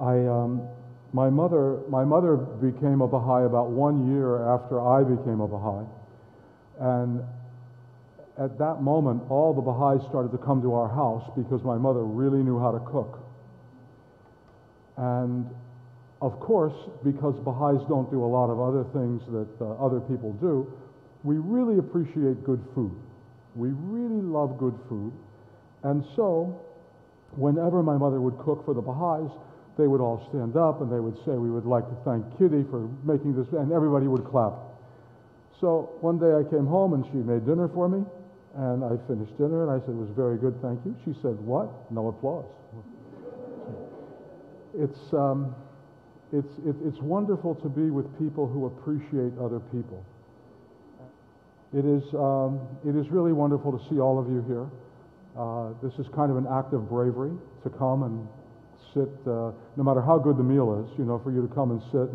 I, my mother became a Baha'i about 1 year after I became a Baha'i, and at that moment, all the Baha'is started to come to our house because my mother really knew how to cook. And of course, because Baha'is don't do a lot of other things that other people do, we really appreciate good food. We really love good food. And so, whenever my mother would cook for the Baha'is, they would all stand up and they would say, "We would like to thank Kitty for making this," and everybody would clap. So one day I came home and she made dinner for me, and I finished dinner and I said, "It was very good, thank you." She said, "What?" No applause. It's wonderful to be with people who appreciate other people. It is really wonderful to see all of you here. This is kind of an act of bravery to come and sit, no matter how good the meal is, for you to come and sit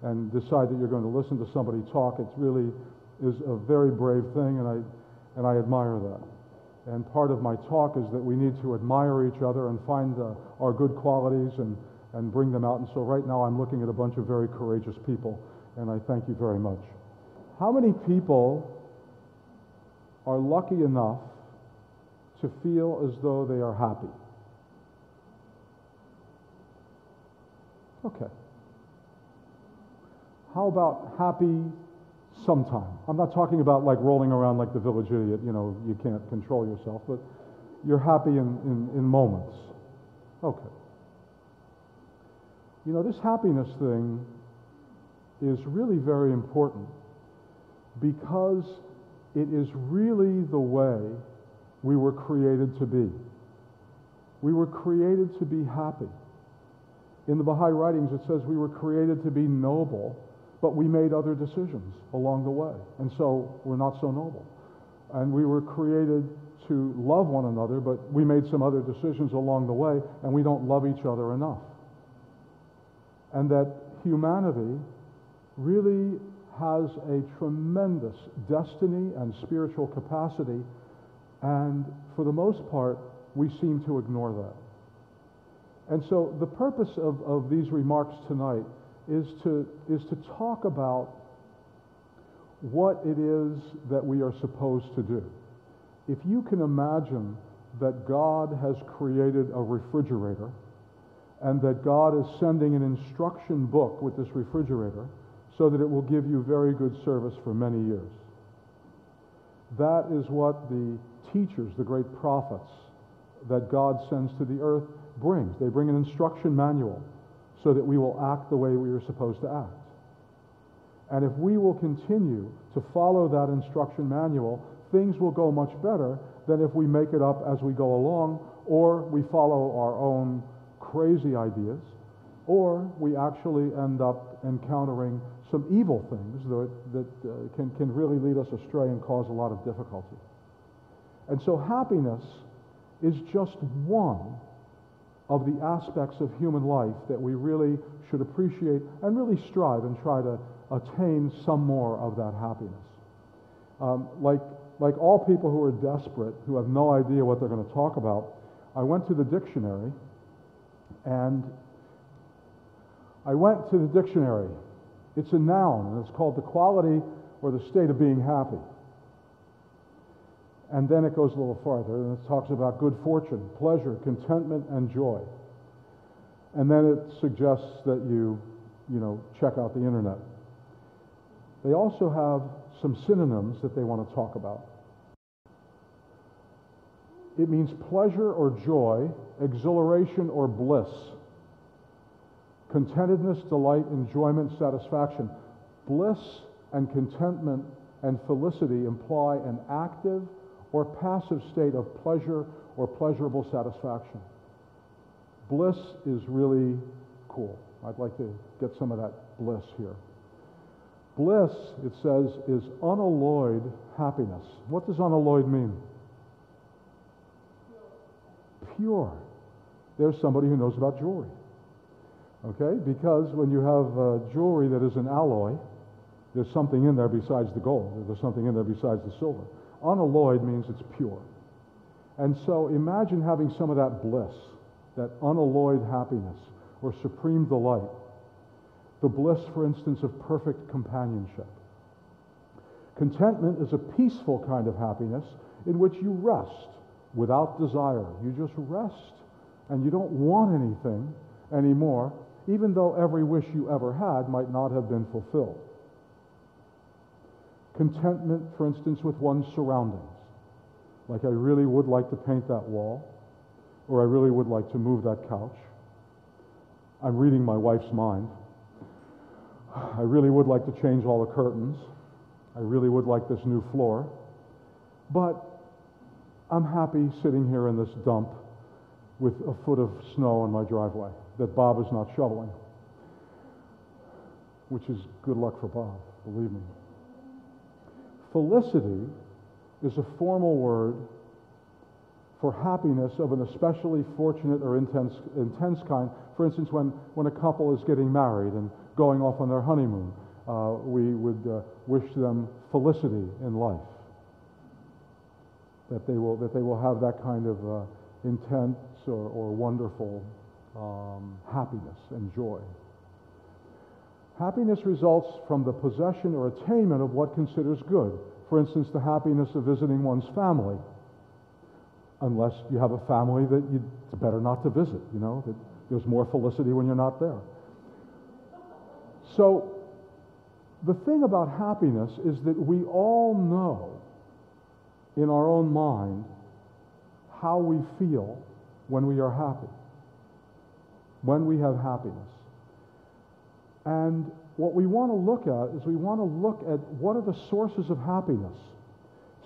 and decide that you're going to listen to somebody talk. It really is a very brave thing, and I admire that. And part of my talk is that we need to admire each other and find our good qualities and bring them out. And so right now I'm looking at a bunch of very courageous people, and I thank you very much. How many people are lucky enough to feel as though they are happy? Okay. How about happy sometime? I'm not talking about like rolling around like the village idiot, you can't control yourself, but you're happy in moments. Okay. This happiness thing is really very important because it is really the way we were created to be. We were created to be happy. In the Baha'i writings, it says we were created to be noble, but we made other decisions along the way, and so we're not so noble. And we were created to love one another, but we made some other decisions along the way, and we don't love each other enough. And that humanity really has a tremendous destiny and spiritual capacity, and for the most part, we seem to ignore that. And so the purpose of these remarks tonight is to talk about what it is that we are supposed to do. If you can imagine that God has created a refrigerator and that God is sending an instruction book with this refrigerator so that it will give you very good service for many years. That is what the teachers, the great prophets that God sends to the earth brings. They bring an instruction manual so that we will act the way we are supposed to act. And if we will continue to follow that instruction manual, things will go much better than if we make it up as we go along, or we follow our own crazy ideas, or we actually end up encountering some evil things that can really lead us astray and cause a lot of difficulty. And so happiness is just one of the aspects of human life that we really should appreciate and really strive and try to attain some more of that happiness. Like all people who are desperate, who have no idea what they're going to talk about, I went to the dictionary, and I went to the dictionary. It's a noun, and it's called the quality or the state of being happy. And then it goes a little farther, and it talks about good fortune, pleasure, contentment, and joy. And then it suggests that you check out the internet. They also have some synonyms that they want to talk about. It means pleasure or joy, exhilaration or bliss, contentedness, delight, enjoyment, satisfaction. Bliss and contentment and felicity imply an active or passive state of pleasure or pleasurable satisfaction. Bliss is really cool. I'd like to get some of that bliss here. Bliss, it says, is unalloyed happiness. What does unalloyed mean? Pure. There's somebody who knows about jewelry. Okay? Because when you have jewelry that is an alloy, there's something in there besides the gold. There's something in there besides the silver. Unalloyed means it's pure. And so imagine having some of that bliss, that unalloyed happiness, or supreme delight. The bliss, for instance, of perfect companionship. Contentment is a peaceful kind of happiness in which you rest without desire. You just rest and you don't want anything anymore, even though every wish you ever had might not have been fulfilled. Contentment, for instance, with one's surroundings. Like, I really would like to paint that wall, or I really would like to move that couch. I'm reading my wife's mind. I really would like to change all the curtains. I really would like this new floor. But I'm happy sitting here in this dump with a foot of snow in my driveway that Bob is not shoveling, which is good luck for Bob, believe me. Felicity is a formal word for happiness of an especially fortunate or intense kind. For instance, when a couple is getting married and going off on their honeymoon, we would wish them felicity in life, that they will have that kind of intense or wonderful happiness and joy. Happiness results from the possession or attainment of what considers good. For instance, the happiness of visiting one's family. Unless you have a family that it's better not to visit, that there's more felicity when you're not there. So, the thing about happiness is that we all know in our own mind how we feel when we are happy, when we have happiness. And what we want to look at is we want to look at what are the sources of happiness.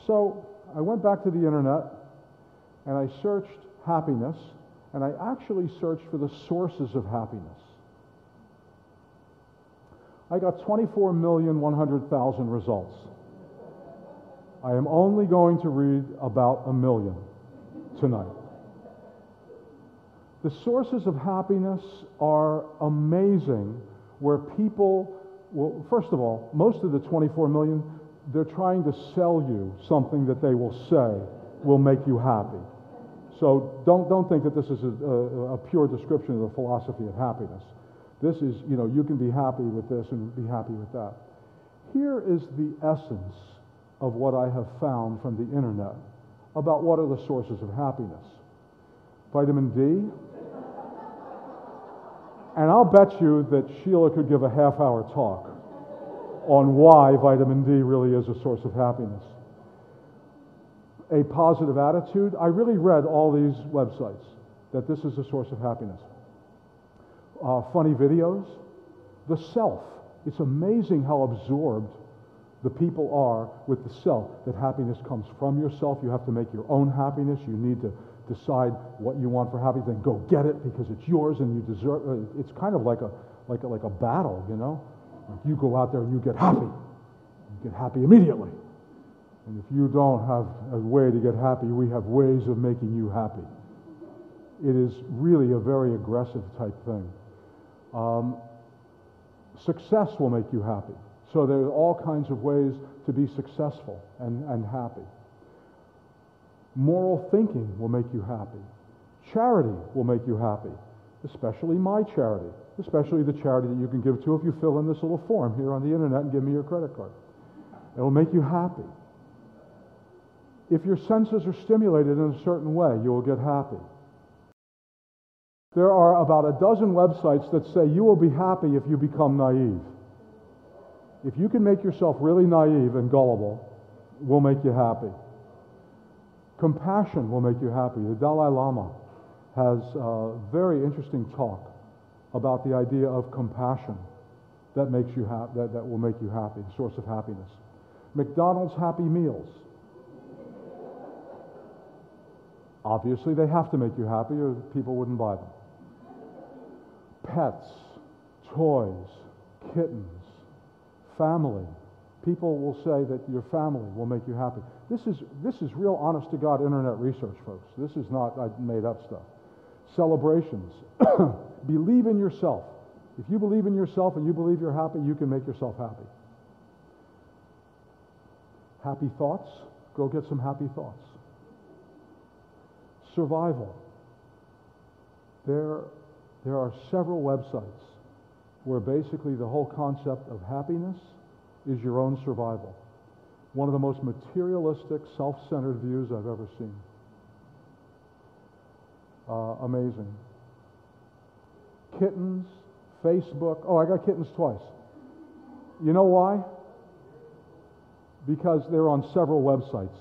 So I went back to the internet and I searched happiness, and I actually searched for the sources of happiness. I got 24,100,000 results. I am only going to read about 1 million tonight. The sources of happiness are amazing, where people, well, first of all, most of the 24 million, they're trying to sell you something that they will say will make you happy. So don't think that this is a pure description of the philosophy of happiness. This is, you can be happy with this and be happy with that. Here is the essence of what I have found from the internet about what are the sources of happiness. Vitamin D. And I'll bet you that Sheila could give a half-hour talk on why vitamin D really is a source of happiness. A positive attitude. I really read all these websites that this is a source of happiness. Funny videos. The self. It's amazing how absorbed the people are with the self, that happiness comes from yourself. You have to make your own happiness. You need to decide what you want for happiness, then go get it because it's yours and you deserve it. It's kind of like a battle, You go out there and you get happy. You get happy immediately. And if you don't have a way to get happy, we have ways of making you happy. It is really a very aggressive type thing. Success will make you happy. So there are all kinds of ways to be successful and happy. Moral thinking will make you happy. Charity will make you happy, especially my charity, especially the charity that you can give to if you fill in this little form here on the internet and give me your credit card. It will make you happy. If your senses are stimulated in a certain way, you will get happy. There are about a dozen websites that say you will be happy if you become naive. If you can make yourself really naive and gullible, we'll make you happy. Compassion will make you happy. The Dalai Lama has a very interesting talk about the idea of compassion that makes you that will make you happy, a source of happiness. McDonald's Happy Meals. Obviously, they have to make you happy or people wouldn't buy them. Pets, toys, kittens, family. People will say that your family will make you happy. This is real honest to God internet research, folks. This is not made up stuff. Celebrations. Believe in yourself. If you believe in yourself and you believe you're happy, you can make yourself happy. Happy thoughts. Go get some happy thoughts. Survival. There There are several websites where basically the whole concept of happiness is your own survival. One of the most materialistic, self-centered views I've ever seen. Amazing. Kittens, Facebook. Oh, I got kittens twice. You know why? Because they're on several websites.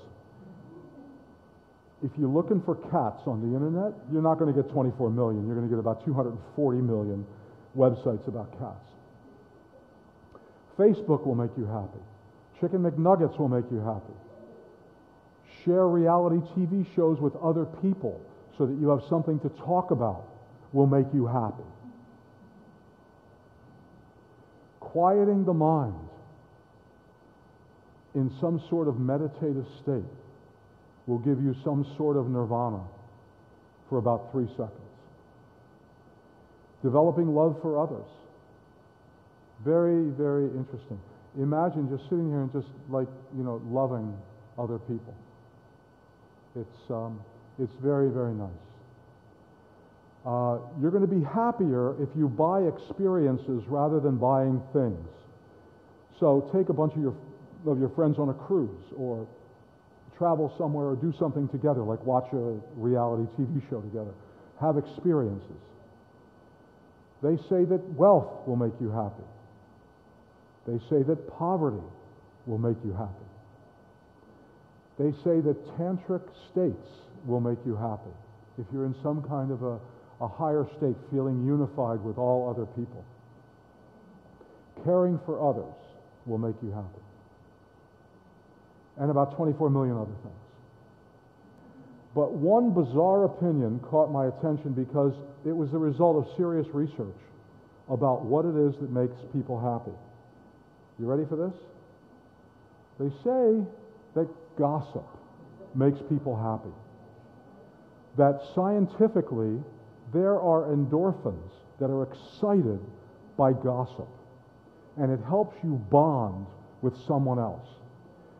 If you're looking for cats on the internet, you're not going to get 24 million. You're going to get about 240 million websites about cats. Facebook will make you happy. Chicken McNuggets will make you happy. Share reality TV shows with other people so that you have something to talk about will make you happy. Quieting the mind in some sort of meditative state will give you some sort of nirvana for about 3 seconds. Developing love for others. Very, very interesting. Imagine just sitting here and just loving other people. It's very, very nice. You're going to be happier if you buy experiences rather than buying things. So take a bunch of your friends on a cruise, or travel somewhere, or do something together, like watch a reality TV show together. Have experiences. They say that wealth will make you happy. They say that poverty will make you happy. They say that tantric states will make you happy if you're in some kind of a higher state, feeling unified with all other people. Caring for others will make you happy. And about 24 million other things. But one bizarre opinion caught my attention because it was the result of serious research about what it is that makes people happy. You ready for this? They say that gossip makes people happy. That scientifically, there are endorphins that are excited by gossip. And it helps you bond with someone else.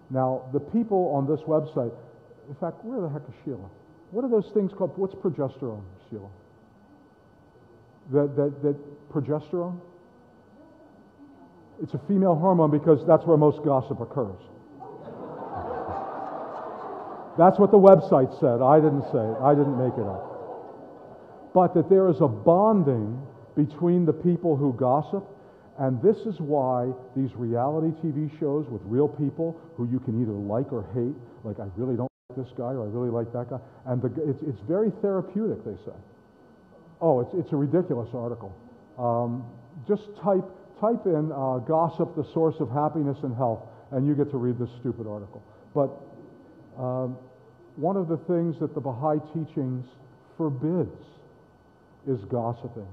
Now, the people on this website, in fact, where the heck is Sheila? What are those things called? What's progesterone, Sheila? That progesterone? It's a female hormone because that's where most gossip occurs. That's what the website said. I didn't say it. I didn't make it up. But that there is a bonding between the people who gossip, and this is why these reality TV shows with real people who you can either like or hate, like I really don't like this guy or I really like that guy, and it's very therapeutic, they say. Oh, it's a ridiculous article. Just type in gossip, the source of happiness and health, and you get to read this stupid article. But one of the things that the Baha'i teachings forbids is gossiping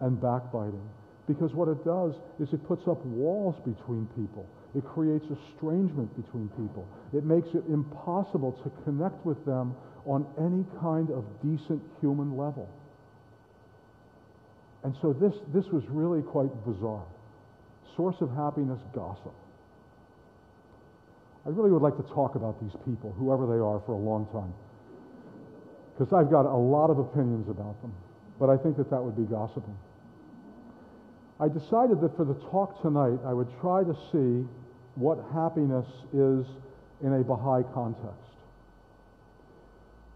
and backbiting. Because what it does is it puts up walls between people. It creates estrangement between people. It makes it impossible to connect with them on any kind of decent human level. And so this was really quite bizarre. Source of happiness, gossip. I really would like to talk about these people, whoever they are, for a long time. Because I've got a lot of opinions about them. But I think that would be gossiping. I decided that for the talk tonight, I would try to see what happiness is in a Baha'i context.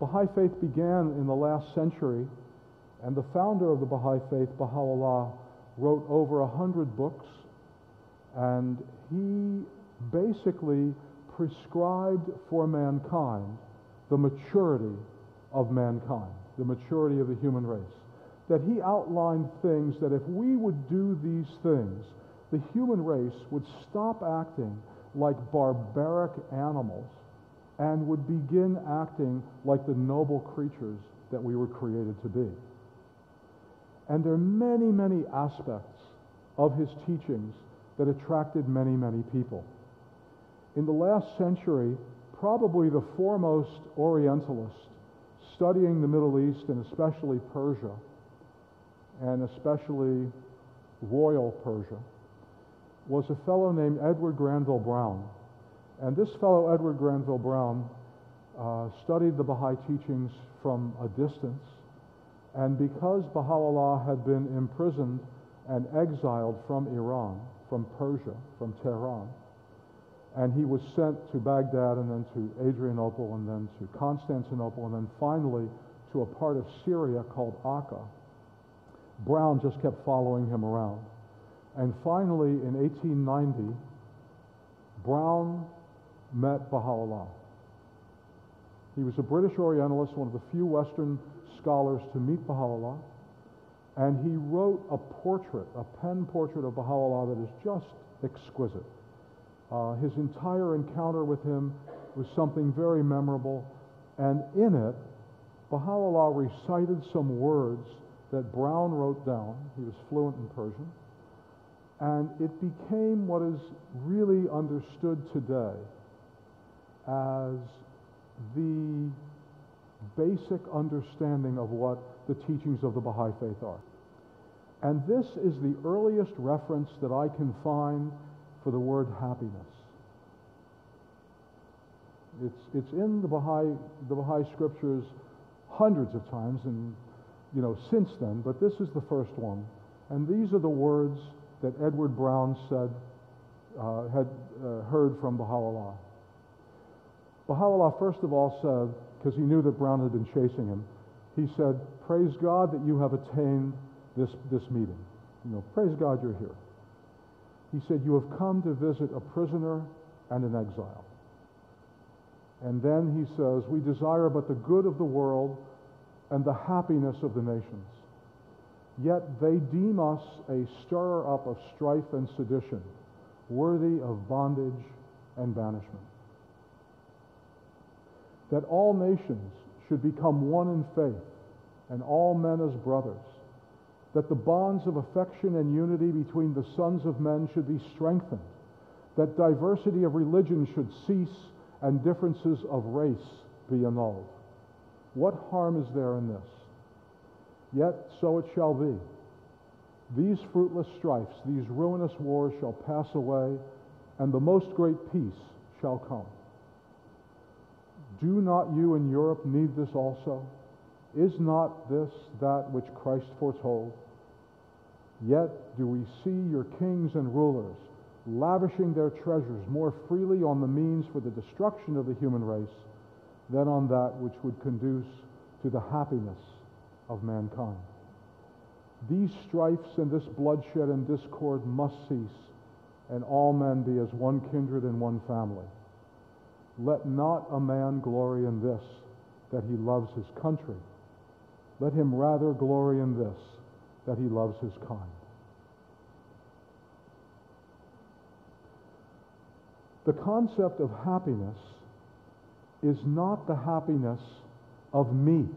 Baha'i faith began in the last century, and the founder of the Baha'i faith, Baha'u'llah, wrote over 100 books, and he basically prescribed for mankind the maturity of mankind, the maturity of the human race. That he outlined things that if we would do these things, the human race would stop acting like barbaric animals and would begin acting like the noble creatures that we were created to be. And there are many, many aspects of his teachings that attracted many, many people. In the last century, probably the foremost Orientalist studying the Middle East and especially Persia, and especially royal Persia, was a fellow named Edward Granville Brown. And this fellow, Edward Granville Brown, studied the Baha'i teachings from a distance, And because Baha'u'llah had been imprisoned and exiled from Iran, from Persia, from Tehran, and he was sent to Baghdad and then to Adrianople and then to Constantinople and then finally to a part of Syria called Akka, Brown just kept following him around. And finally, in 1890, Brown met Baha'u'llah. He was a British Orientalist, one of the few Western scholars to meet Baha'u'llah, and he wrote a portrait, a pen portrait of Baha'u'llah that is just exquisite. His entire encounter with him was something very memorable, and in it, Baha'u'llah recited some words that Brown wrote down. He was fluent in Persian, and it became what is really understood today as the basic understanding of what the teachings of the Baha'i Faith are. And this is the earliest reference that I can find for the word happiness. It's in the Baha'i scriptures hundreds of times, and since then, but this is the first one. And these are the words that Edward Brown said, had heard from Baha'u'llah. Baha'u'llah first of all said, because he knew that Brown had been chasing him, he said, "Praise God that you have attained this meeting. Praise God you're here." He said, "You have come to visit a prisoner and an exile." And then he says, "We desire but the good of the world and the happiness of the nations. Yet they deem us a stirrer up of strife and sedition, worthy of bondage and banishment. That all nations should become one in faith, and all men as brothers. That the bonds of affection and unity between the sons of men should be strengthened. That diversity of religion should cease, and differences of race be annulled. What harm is there in this? Yet so it shall be. These fruitless strifes, these ruinous wars shall pass away, and the most great peace shall come. Do not you in Europe need this also? Is not this that which Christ foretold? Yet do we see your kings and rulers lavishing their treasures more freely on the means for the destruction of the human race than on that which would conduce to the happiness of mankind. These strifes and this bloodshed and discord must cease, and all men be as one kindred and one family. Let not a man glory in this, that he loves his country. Let him rather glory in this, that he loves his kind." The concept of happiness is not the happiness of me.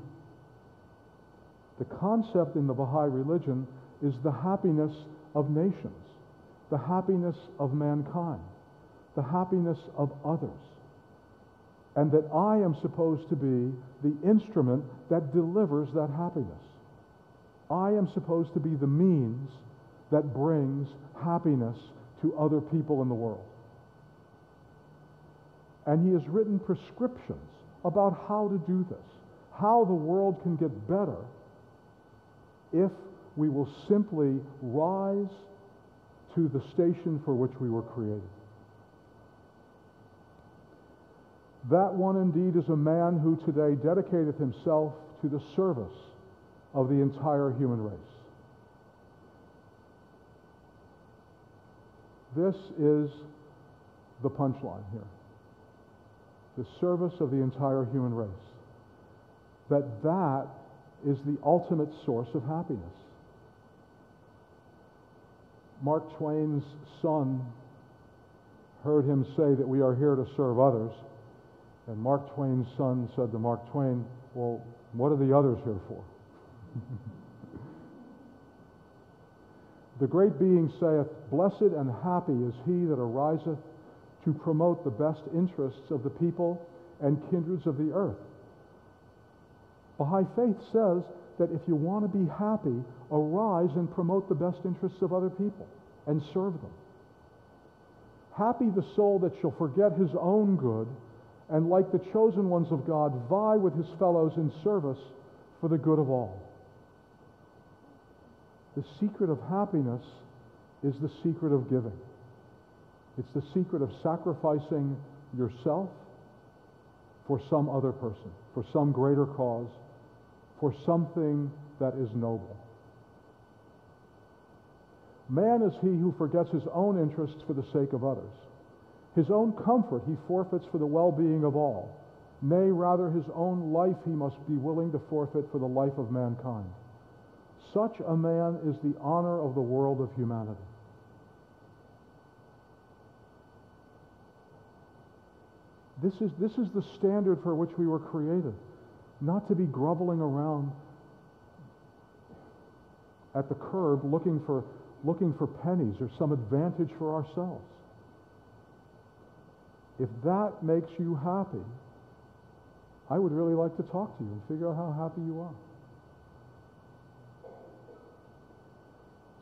The concept in the Baha'i religion is the happiness of nations, the happiness of mankind, the happiness of others, and that I am supposed to be the instrument that delivers that happiness. I am supposed to be the means that brings happiness to other people in the world. And he has written prescriptions about how to do this, how the world can get better if we will simply rise to the station for which we were created. That one indeed is a man who today dedicateth himself to the service of the entire human race. This is the punchline here. The service of the entire human race. That is the ultimate source of happiness. Mark Twain's son heard him say that we are here to serve others. And Mark Twain's son said to Mark Twain, "Well, what are the others here for?" The great being saith, "Blessed and happy is he that ariseth to promote the best interests of the people and kindreds of the earth." Baha'i Faith says that if you want to be happy, arise and promote the best interests of other people and serve them. Happy the soul that shall forget his own good, and like the chosen ones of God, vie with his fellows in service for the good of all. The secret of happiness is the secret of giving. It's the secret of sacrificing yourself for some other person, for some greater cause, for something that is noble. Man is he who forgets his own interests for the sake of others. His own comfort he forfeits for the well-being of all. Nay, rather, his own life he must be willing to forfeit for the life of mankind. Such a man is the honor of the world of humanity. This is the standard for which we were created, not to be groveling around at the curb looking for pennies or some advantage for ourselves. If that makes you happy, I would really like to talk to you and figure out how happy you are.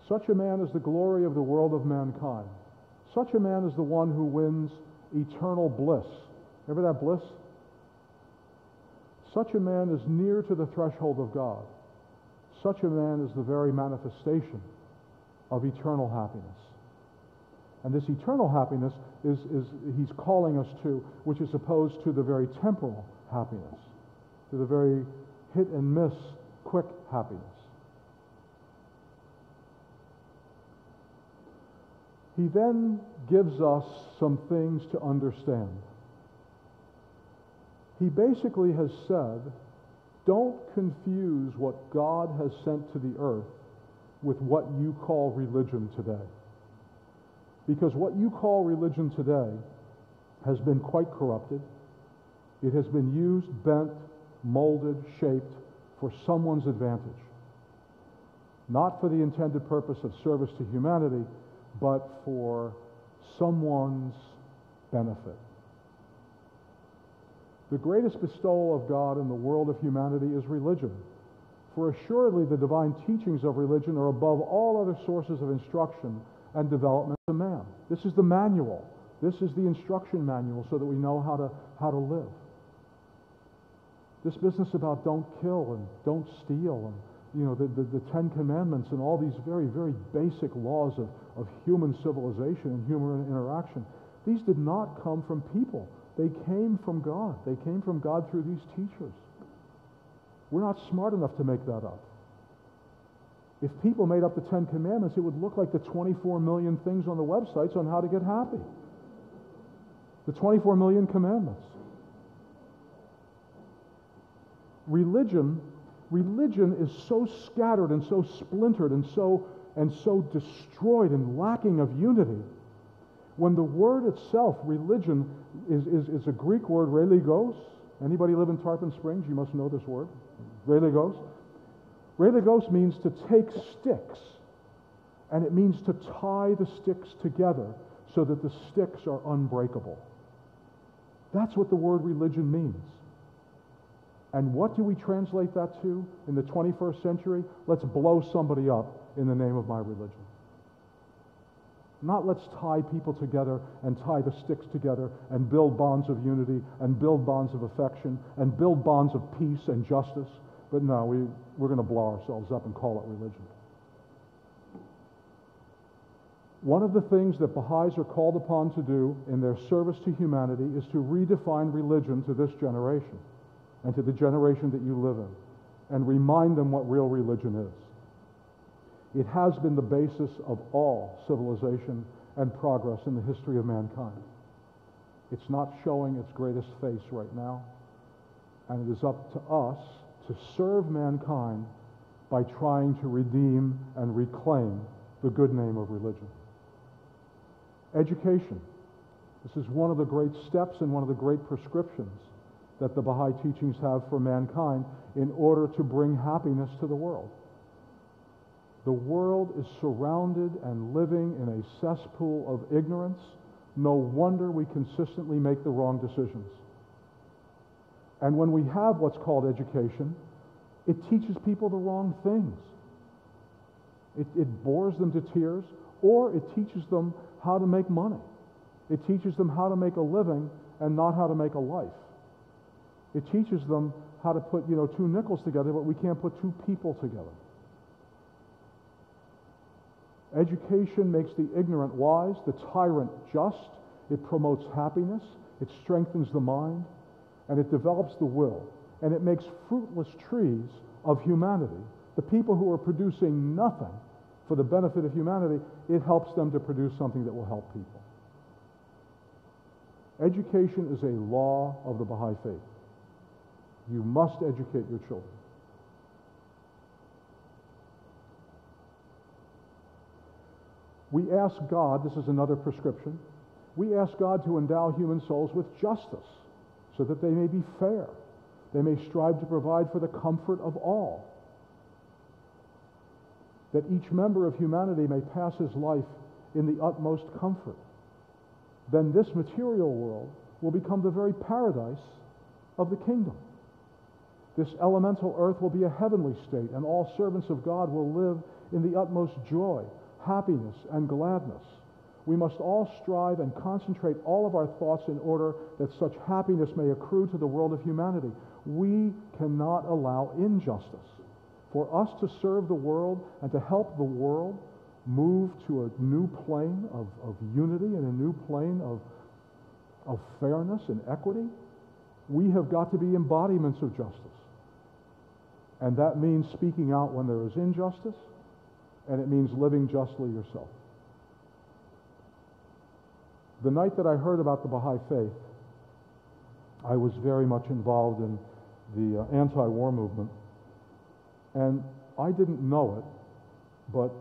Such a man is the glory of the world of mankind. Such a man is the one who wins eternal bliss. Remember that bliss? Such a man is near to the threshold of God. Such a man is the very manifestation of eternal happiness. And this eternal happiness is he's calling us to, which is opposed to the very temporal happiness, to the very hit and miss, quick happiness. He then gives us some things to understand. He basically has said, don't confuse what God has sent to the earth with what you call religion today. Because what you call religion today has been quite corrupted. It has been used, bent, molded, shaped for someone's advantage. Not for the intended purpose of service to humanity, but for someone's benefit. The greatest bestowal of God in the world of humanity is religion. For assuredly the divine teachings of religion are above all other sources of instruction and development of man. This is the manual. This is the instruction manual so that we know how to live. This business about don't kill and don't steal and the Ten Commandments and all these very, very basic laws of human civilization and human interaction, these did not come from people. They came from God. They came from God through these teachers. We're not smart enough to make that up. If people made up the Ten Commandments, it would look like the 24 million things on the websites on how to get happy. The 24 million commandments. Religion is so scattered and so splintered and so destroyed and lacking of unity. When the word itself, religion, is a Greek word, religos. Anybody live in Tarpon Springs? You must know this word. Religos. Religos means to take sticks, and it means to tie the sticks together so that the sticks are unbreakable. That's what the word religion means. And what do we translate that to in the 21st century? Let's blow somebody up in the name of my religion. Not let's tie people together and tie the sticks together and build bonds of unity and build bonds of affection and build bonds of peace and justice. But no, we're going to blow ourselves up and call it religion. One of the things that Baha'is are called upon to do in their service to humanity is to redefine religion to this generation and to the generation that you live in and remind them what real religion is. It has been the basis of all civilization and progress in the history of mankind. It's not showing its greatest face right now, and it is up to us to serve mankind by trying to redeem and reclaim the good name of religion. Education. This is one of the great steps and one of the great prescriptions that the Baha'i teachings have for mankind in order to bring happiness to the world. The world is surrounded and living in a cesspool of ignorance. No wonder we consistently make the wrong decisions. And when we have what's called education, it teaches people the wrong things. It bores them to tears, or it teaches them how to make money. It teaches them how to make a living and not how to make a life. It teaches them how to put, two nickels together, but we can't put two people together. Education makes the ignorant wise, the tyrant just. It promotes happiness, it strengthens the mind, and it develops the will. And it makes fruitless trees of humanity. The people who are producing nothing for the benefit of humanity, it helps them to produce something that will help people. Education is a law of the Baha'i faith. You must educate your children. We ask God, this is another prescription, we ask God to endow human souls with justice so that they may be fair. They may strive to provide for the comfort of all. That each member of humanity may pass his life in the utmost comfort. Then this material world will become the very paradise of the kingdom. This elemental earth will be a heavenly state, and all servants of God will live in the utmost joy, happiness, and gladness. We must all strive and concentrate all of our thoughts in order that such happiness may accrue to the world of humanity. We cannot allow injustice. For us to serve the world and to help the world move to a new plane of unity and a new plane of fairness and equity, we have got to be embodiments of justice. And that means speaking out when there is injustice, and it means living justly yourself. The night that I heard about the Baha'i faith, I was very much involved in the anti-war movement, and I didn't know it, but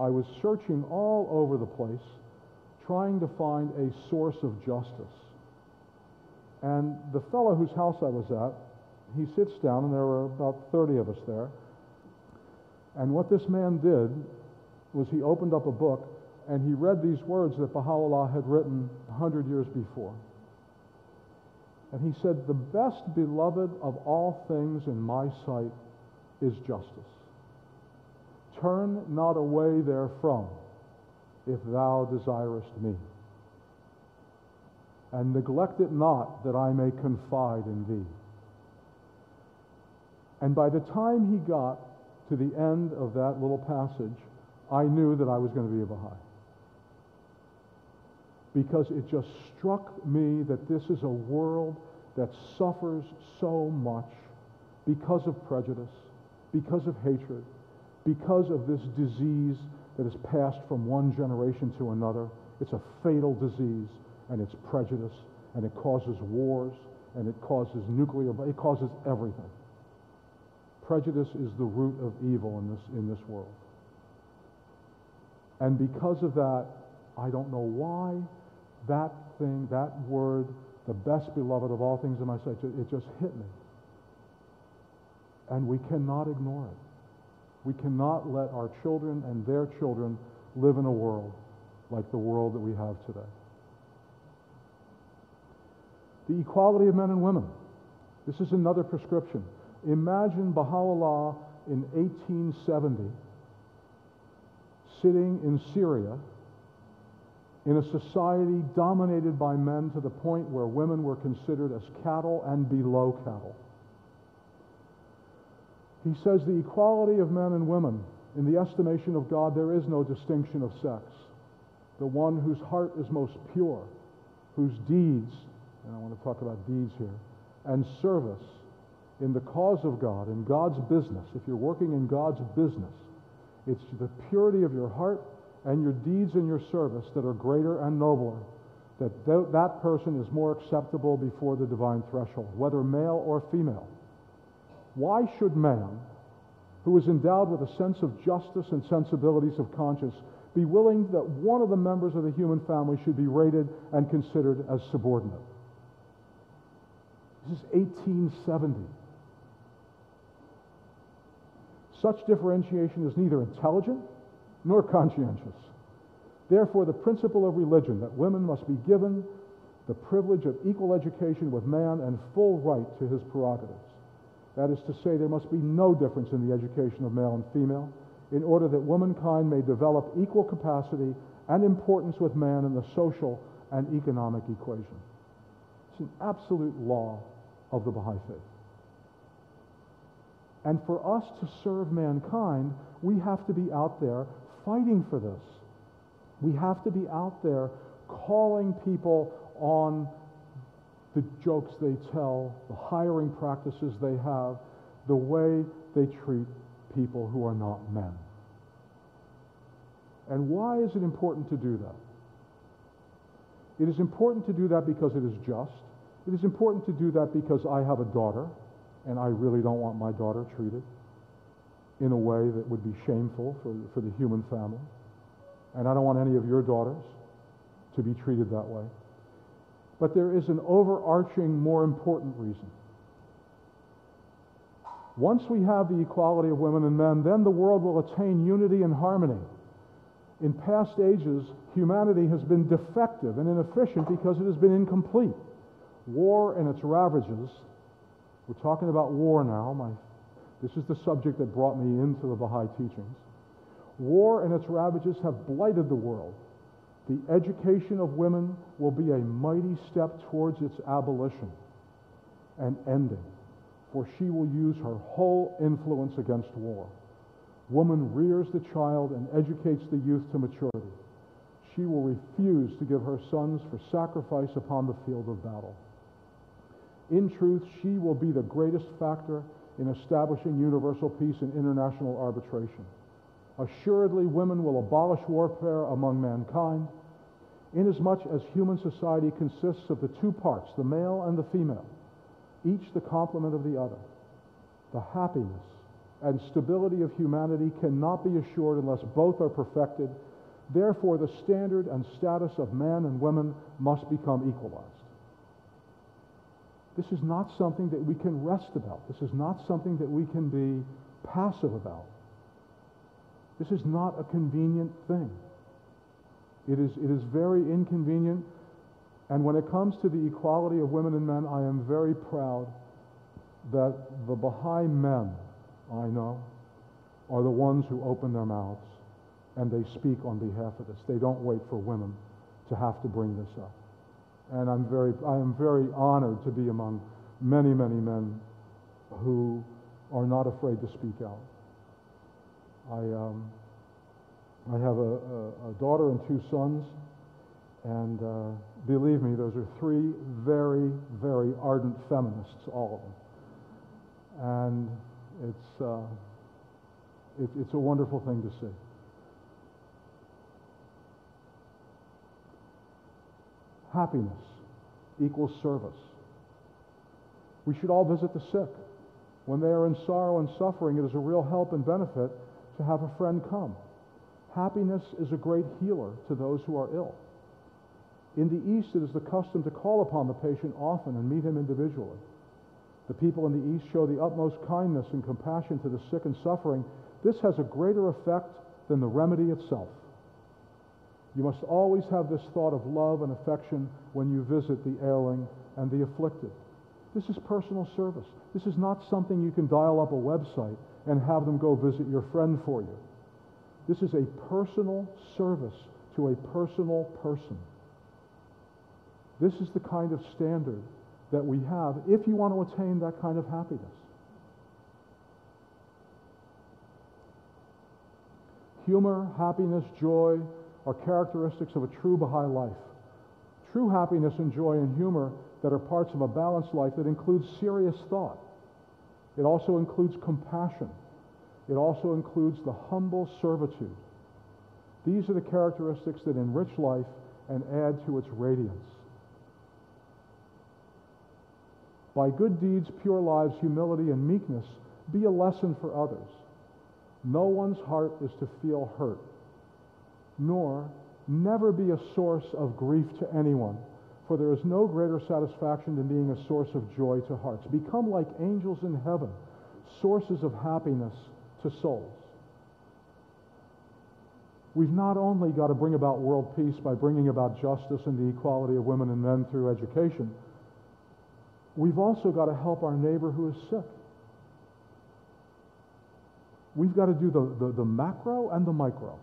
I was searching all over the place, trying to find a source of justice. And the fellow whose house I was at, he sits down, and there were about 30 of us there, and what this man did was he opened up a book, and he read these words that Baha'u'llah had written 100 years before. And he said, "The best beloved of all things in my sight is justice. Turn not away therefrom, if thou desirest me. And neglect it not, that I may confide in thee." And by the time he got to the end of that little passage, I knew that I was going to be a Baha'i. Because it just struck me that this is a world that suffers so much because of prejudice, because of hatred, because of this disease that is passed from one generation to another. It's a fatal disease, and it's prejudice, and it causes wars, and it causes it causes everything. Prejudice is the root of evil in this world. And because of that, I don't know why that thing, that word, the best beloved of all things in my sight, it just hit me. And we cannot ignore it. We cannot let our children and their children live in a world like the world that we have today. The equality of men and women. This is another prescription. Imagine Baha'u'llah in 1870 sitting in Syria in a society dominated by men to the point where women were considered as cattle and below cattle. He says the equality of men and women, in the estimation of God, there is no distinction of sex. The one whose heart is most pure, whose deeds, and I want to talk about deeds here, and service in the cause of God, in God's business. If you're working in God's business, it's the purity of your heart and your deeds and your service that are greater and nobler, that person is more acceptable before the divine threshold, whether male or female. Why should man, who is endowed with a sense of justice and sensibilities of conscience, be willing that one of the members of the human family should be rated and considered as subordinate? This is 1870. Such differentiation is neither intelligent nor conscientious. Therefore, the principle of religion, that women must be given the privilege of equal education with man and full right to his prerogatives. That is to say, there must be no difference in the education of male and female, in order that womankind may develop equal capacity and importance with man in the social and economic equation. It's an absolute law of the Baha'i faith. And for us to serve mankind, we have to be out there fighting for this. We have to be out there calling people on the jokes they tell, the hiring practices they have, the way they treat people who are not men. And why is it important to do that? It is important to do that because it is just. It is important to do that because I have a daughter, and I really don't want my daughter treated in a way that would be shameful for the human family. And I don't want any of your daughters to be treated that way. But there is an overarching, more important reason. Once we have the equality of women and men, then the world will attain unity and harmony. In past ages, humanity has been defective and inefficient because it has been incomplete. War and its ravages, we're talking about war now, this is the subject that brought me into the Baha'i teachings. War and its ravages have blighted the world. The education of women will be a mighty step towards its abolition and ending, for she will use her whole influence against war. Woman rears the child and educates the youth to maturity. She will refuse to give her sons for sacrifice upon the field of battle. In truth, she will be the greatest factor in establishing universal peace and international arbitration. Assuredly, women will abolish warfare among mankind, inasmuch as human society consists of the two parts, the male and the female, each the complement of the other. The happiness and stability of humanity cannot be assured unless both are perfected. Therefore, the standard and status of man and women must become equalized. This is not something that we can rest about. This is not something that we can be passive about. This is not a convenient thing. It is very inconvenient. And when it comes to the equality of women and men, I am very proud that the Baha'i men I know are the ones who open their mouths and they speak on behalf of this. They don't wait for women to have to bring this up. And I am very honored to be among many, many men who are not afraid to speak out. I have a daughter and two sons, and believe me, those are three very, very ardent feminists, all of them. And it's a wonderful thing to see. Happiness equals service. We should all visit the sick. When they are in sorrow and suffering, it is a real help and benefit to have a friend come. Happiness is a great healer to those who are ill. In the East, it is the custom to call upon the patient often and meet him individually. The people in the East show the utmost kindness and compassion to the sick and suffering. This has a greater effect than the remedy itself. You must always have this thought of love and affection when you visit the ailing and the afflicted. This is personal service. This is not something you can dial up a website and have them go visit your friend for you. This is a personal service to a personal person. This is the kind of standard that we have if you want to attain that kind of happiness. Humor, happiness, joy are characteristics of a true Baha'i life. True happiness and joy and humor that are parts of a balanced life that includes serious thought. It also includes compassion. It also includes the humble servitude. These are the characteristics that enrich life and add to its radiance. By good deeds, pure lives, humility, and meekness, be a lesson for others. No one's heart is to feel hurt, nor never be a source of grief to anyone, for there is no greater satisfaction than being a source of joy to hearts. Become like angels in heaven, sources of happiness to souls. We've not only got to bring about world peace by bringing about justice and the equality of women and men through education, we've also got to help our neighbor who is sick. We've got to do the macro and the micro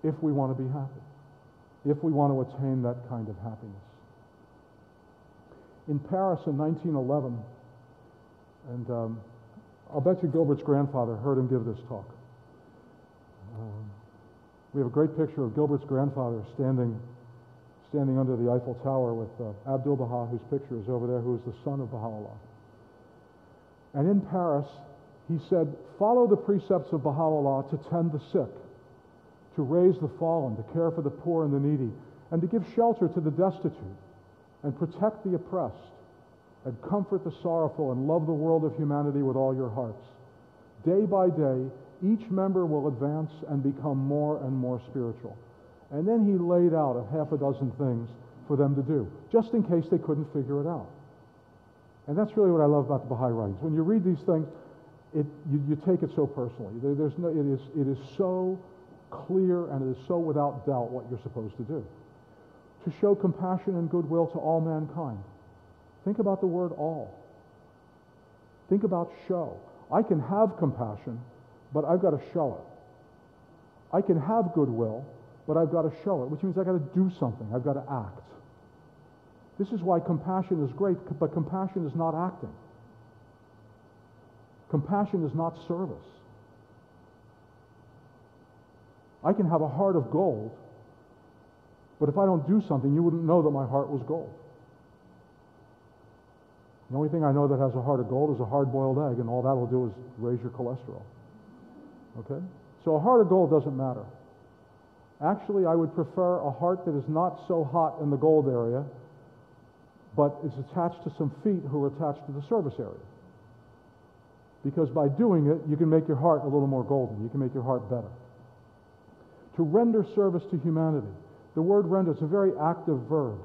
if we want to be happy, if we want to attain that kind of happiness. In Paris in 1911, and I'll bet you Gilbert's grandfather heard him give this talk. We have a great picture of Gilbert's grandfather standing under the Eiffel Tower with Abdu'l-Baha, whose picture is over there, who is the son of Baha'u'llah. And in Paris, he said, follow the precepts of Baha'u'llah to tend the sick, to raise the fallen, to care for the poor and the needy, and to give shelter to the destitute, and protect the oppressed, and comfort the sorrowful, and love the world of humanity with all your hearts. Day by day, each member will advance and become more and more spiritual. And then he laid out a half a dozen things for them to do, just in case they couldn't figure it out. And that's really what I love about the Baha'i writings. When you read these things, you take it so personally. It is so clear and it is so without doubt what you're supposed to do. To show compassion and goodwill to all mankind. Think about the word all. Think about show. I can have compassion, but I've got to show it. I can have goodwill, but I've got to show it, which means I've got to do something. I've got to act. This is why compassion is great, but compassion is not acting. Compassion is not service. I can have a heart of gold, but if I don't do something, you wouldn't know that my heart was gold. The only thing I know that has a heart of gold is a hard-boiled egg, and all that will do is raise your cholesterol. Okay? So a heart of gold doesn't matter. Actually, I would prefer a heart that is not so hot in the gold area, but is attached to some feet who are attached to the service area. Because by doing it, you can make your heart a little more golden. You can make your heart better. To render service to humanity. The word render is a very active verb.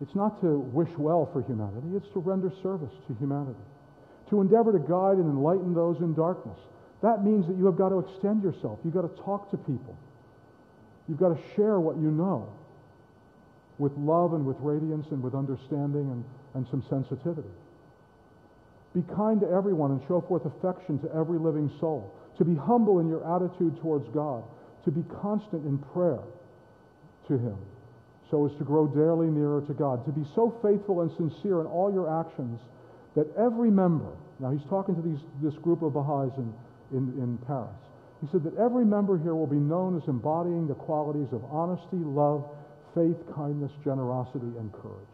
It's not to wish well for humanity, it's to render service to humanity. To endeavor to guide and enlighten those in darkness. That means that you have got to extend yourself. You've got to talk to people. You've got to share what you know with love and with radiance and with understanding and some sensitivity. Be kind to everyone and show forth affection to every living soul. To be humble in your attitude towards God. To be constant in prayer to Him, so as to grow daily nearer to God. To be so faithful and sincere in all your actions that every member, now he's talking to this group of Baha'is in Paris, he said that every member here will be known as embodying the qualities of honesty, love, faith, kindness, generosity, and courage.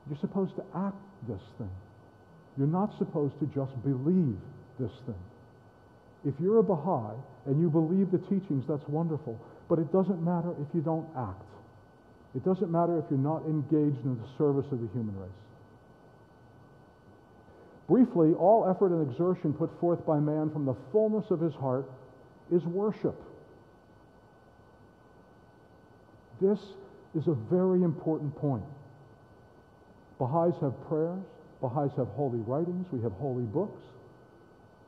You're supposed to act this thing. You're not supposed to just believe this thing. If you're a Baha'i and you believe the teachings, that's wonderful. But it doesn't matter if you don't act. It doesn't matter if you're not engaged in the service of the human race. Briefly, all effort and exertion put forth by man from the fullness of his heart is worship. This is a very important point. Baha'is have prayers. Baha'is have holy writings. We have holy books.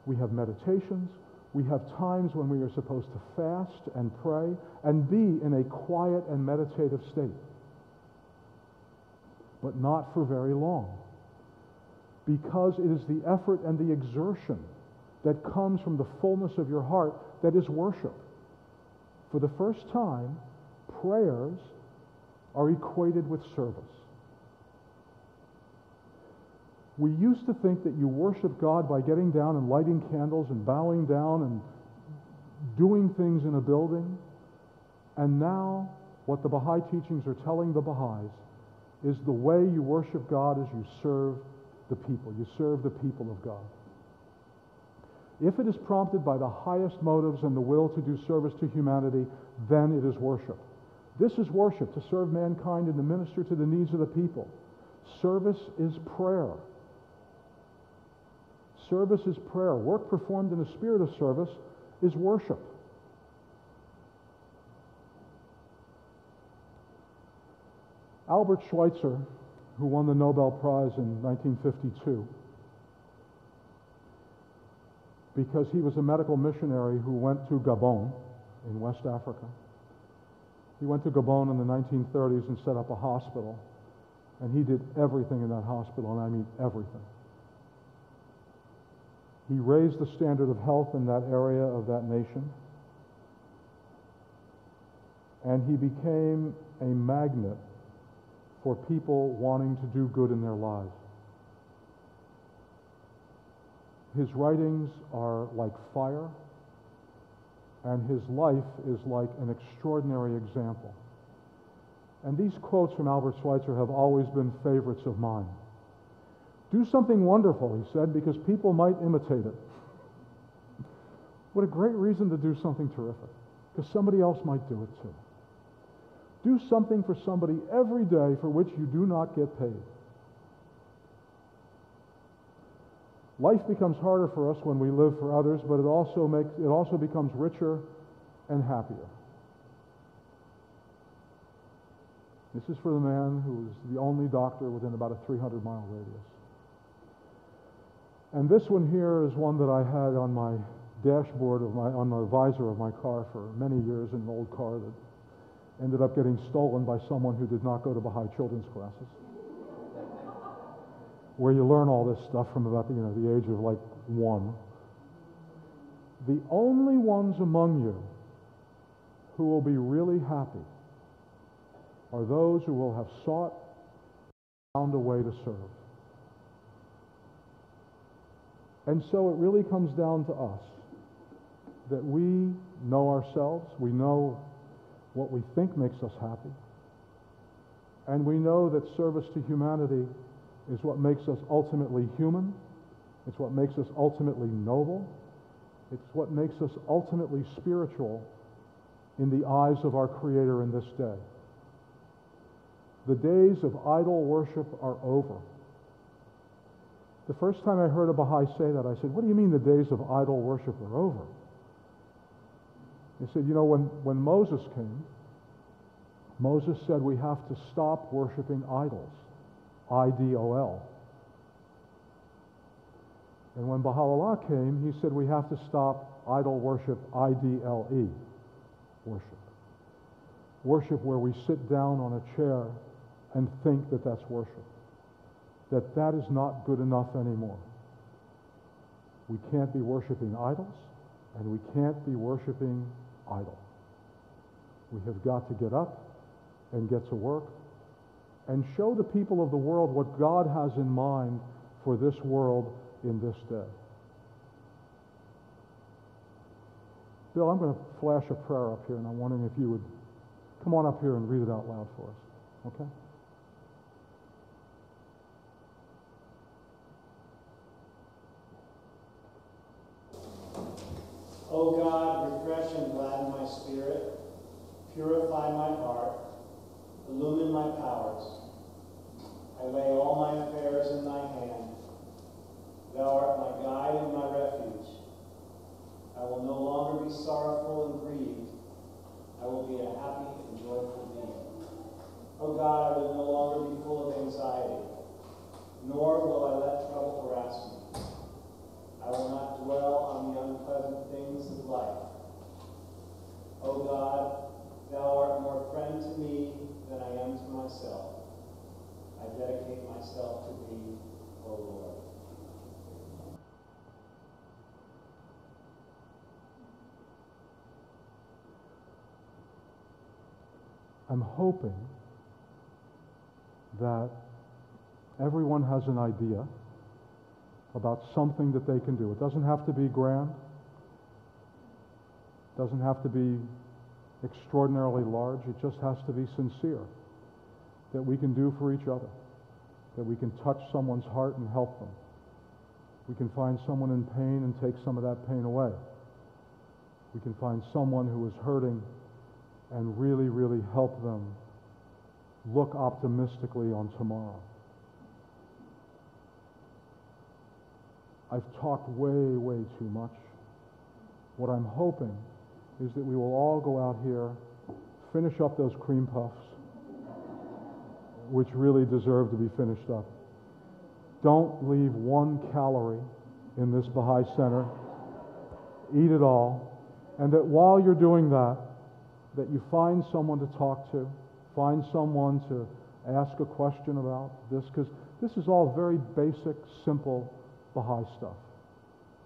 We have meditations. We have times when we are supposed to fast and pray and be in a quiet and meditative state. But not for very long. Because it is the effort and the exertion that comes from the fullness of your heart that is worship. For the first time, prayers are equated with service. We used to think that you worship God by getting down and lighting candles and bowing down and doing things in a building. And now, what the Baha'i teachings are telling the Baha'is is the way you worship God is you serve the people. You serve the people of God. If it is prompted by the highest motives and the will to do service to humanity, then it is worship. This is worship, to serve mankind and to minister to the needs of the people. Service is prayer. Service is prayer. Work performed in a spirit of service is worship. Albert Schweitzer, who won the Nobel Prize in 1952, because he was a medical missionary who went to Gabon in West Africa. He went to Gabon in the 1930s and set up a hospital, and he did everything in that hospital, and I mean everything. He raised the standard of health in that area of that nation, and he became a magnet for people wanting to do good in their lives. His writings are like fire. and his life is like an extraordinary example. And these quotes from Albert Schweitzer have always been favorites of mine. Do something wonderful, he said, because people might imitate it. What a great reason to do something terrific, because somebody else might do it too. Do something for somebody every day for which you do not get paid. Life becomes harder for us when we live for others, but it also becomes richer and happier. This is for the man who was the only doctor within about a 300-mile radius. And this one here is one that I had on my dashboard on the visor of my car for many years, in an old car that ended up getting stolen by someone who did not go to Baha'i children's classes, where you learn all this stuff from about the age of like 1. The only ones among you who will be really happy are those who will have sought, found a way to serve. And so it really comes down to us, that we know ourselves, we know what we think makes us happy, and we know that service to humanity is what makes us ultimately human, it's what makes us ultimately noble, it's what makes us ultimately spiritual in the eyes of our Creator in this day. The days of idol worship are over. The first time I heard a Baha'i say that, I said, what do you mean the days of idol worship are over? He said, when Moses came, Moses said we have to stop worshiping idols, I-D-O-L. And when Baha'u'llah came, he said we have to stop idol worship, I-D-L-E, worship. Worship where we sit down on a chair and think that that's worship. That is not good enough anymore. We can't be worshiping idols, and we can't be worshiping idol. We have got to get up and get to work and show the people of the world what God has in mind for this world in this day. Bill, I'm going to flash a prayer up here, and I'm wondering if you would come on up here and read it out loud for us, okay? O God, refresh and gladden my spirit, purify my heart, illumine my powers. I lay all my affairs in thy hand. Thou art my guide and my refuge. I will no longer be sorrowful and grieved. I will be a happy and joyful being. O God, I will no longer be full of anxiety, nor will I let trouble harass me. I will not dwell on the unpleasant things of life. O God, thou art more friend to me than I am to myself. I dedicate myself to thee, O Lord. I'm hoping that everyone has an idea about something that they can do. It doesn't have to be grand. It doesn't have to be extraordinarily large. It just has to be sincere. That we can do for each other. That we can touch someone's heart and help them. We can find someone in pain and take some of that pain away. We can find someone who is hurting and really, really help them look optimistically on tomorrow. I've talked way, way too much. What I'm hoping is that we will all go out here, finish up those cream puffs, which really deserve to be finished up. Don't leave 1 calorie in this Baha'i Center. Eat it all. And that while you're doing that, that you find someone to talk to, find someone to ask a question about this, because this is all very basic, simple Baha'i stuff.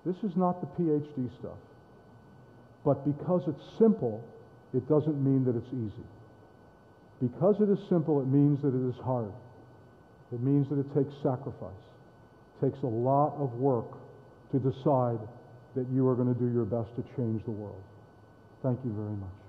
This is not the PhD stuff. But because it's simple, it doesn't mean that it's easy. Because it is simple, it means that it is hard. It means that it takes sacrifice. It takes a lot of work to decide that you are going to do your best to change the world. Thank you very much.